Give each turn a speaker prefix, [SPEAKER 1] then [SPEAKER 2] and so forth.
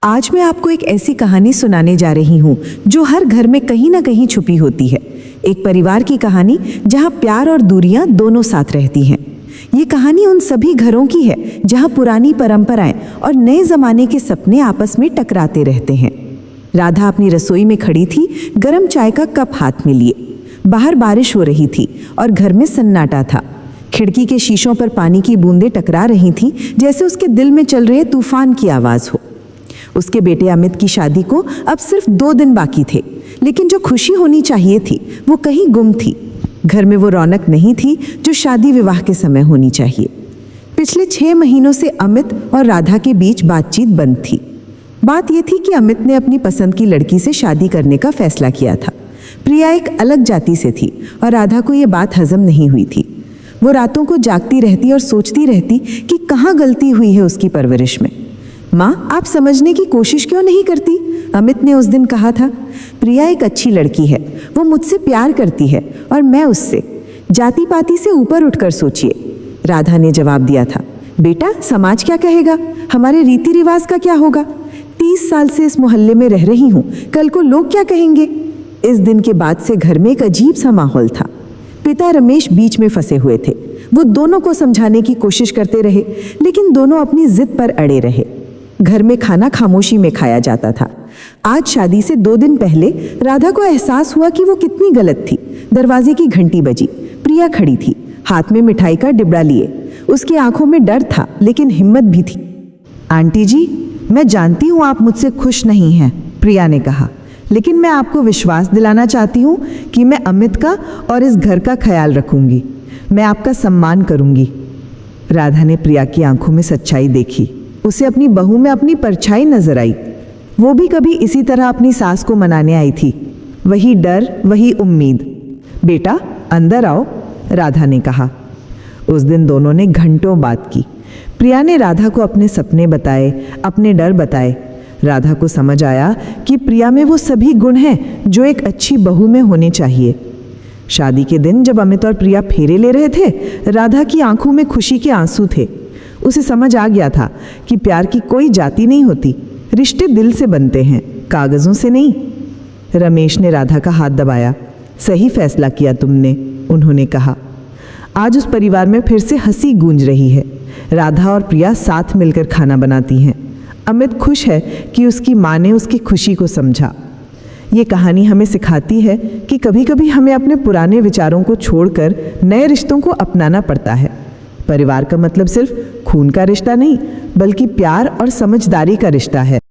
[SPEAKER 1] आज मैं आपको एक ऐसी कहानी सुनाने जा रही हूँ जो हर घर में कहीं ना कहीं छुपी होती है। एक परिवार की कहानी जहाँ प्यार और दूरियां दोनों साथ रहती हैं। ये कहानी उन सभी घरों की है जहाँ पुरानी परंपराएं और नए जमाने के सपने आपस में टकराते रहते हैं। राधा अपनी रसोई में खड़ी थी, गर्म चाय का कप हाथ में लिए। बाहर बारिश हो रही थी और घर में सन्नाटा था। खिड़की के शीशों पर पानी की बूंदें टकरा रही थीं, जैसे उसके दिल में चल रहे तूफान की आवाज हो। उसके बेटे अमित की शादी को अब सिर्फ 2 दिन बाकी थे, लेकिन जो खुशी होनी चाहिए थी वो कहीं गुम थी। घर में वो रौनक नहीं थी जो शादी विवाह के समय होनी चाहिए। पिछले 6 महीनों से अमित और राधा के बीच बातचीत बंद थी। बात यह थी कि अमित ने अपनी पसंद की लड़की से शादी करने का फैसला किया था। प्रिया एक अलग जाति से थी और राधा को ये बात हजम नहीं हुई थी। वो रातों को जागती रहती और सोचती रहती कि कहाँ गलती हुई है उसकी परवरिश में। माँ, आप समझने की कोशिश क्यों नहीं करती? अमित ने उस दिन कहा था। प्रिया एक अच्छी लड़की है, वो मुझसे प्यार करती है और मैं उससे। जाति पाति से ऊपर उठकर सोचिए, राधा ने जवाब दिया था। बेटा, समाज क्या कहेगा? हमारे रीति रिवाज का क्या होगा? 30 साल से इस मोहल्ले में रह रही हूँ, कल को लोग क्या कहेंगे? इस दिन के बाद से घर में एक अजीब सा माहौल था। पिता रमेश बीच में फंसे हुए थे। वो दोनों को समझाने की कोशिश करते रहे, लेकिन दोनों अपनी जिद पर अड़े रहे। घर में खाना खामोशी में खाया जाता था। आज शादी से 2 दिन पहले राधा को एहसास हुआ कि वो कितनी गलत थी। दरवाजे की घंटी बजी। प्रिया खड़ी थी, हाथ में मिठाई का डिब्बा लिए। उसकी आंखों में डर था, लेकिन हिम्मत भी थी।
[SPEAKER 2] आंटी जी, मैं जानती हूँ आप मुझसे खुश नहीं हैं, प्रिया ने कहा, लेकिन मैं आपको विश्वास दिलाना चाहती हूँ कि मैं अमित का और इस घर का ख्याल रखूंगी। मैं आपका सम्मान करूंगी। राधा ने प्रिया की आंखों में सच्चाई देखी। उसे अपनी बहू में अपनी परछाई नजर आई। वो भी कभी इसी तरह अपनी सास को मनाने आई थी। वही डर, वही उम्मीद। बेटा, अंदर आओ, राधा ने कहा। उस दिन दोनों ने घंटों बात की। प्रिया ने राधा को अपने सपने बताए, अपने डर बताए। राधा को समझ आया कि प्रिया में वो सभी गुण हैं जो एक अच्छी बहू में होने चाहिए। शादी के दिन जब अमित और प्रिया फेरे ले रहे थे, राधा की आंखों में खुशी के आंसू थे। उसे समझ आ गया था कि प्यार की कोई जाति नहीं होती। रिश्ते दिल से बनते हैं, कागजों से नहीं। रमेश ने राधा का हाथ दबाया। सही फैसला किया तुमने, उन्होंने कहा। आज उस परिवार में फिर से हंसी गूंज रही है। राधा और प्रिया साथ मिलकर खाना बनाती हैं। अमित खुश है कि उसकी माँ ने उसकी खुशी को समझा। ये कहानी हमें सिखाती है कि कभी कभी हमें अपने पुराने विचारों को छोड़कर नए रिश्तों को अपनाना पड़ता है। परिवार का मतलब सिर्फ खून का रिश्ता नहीं, बल्कि प्यार और समझदारी का रिश्ता है।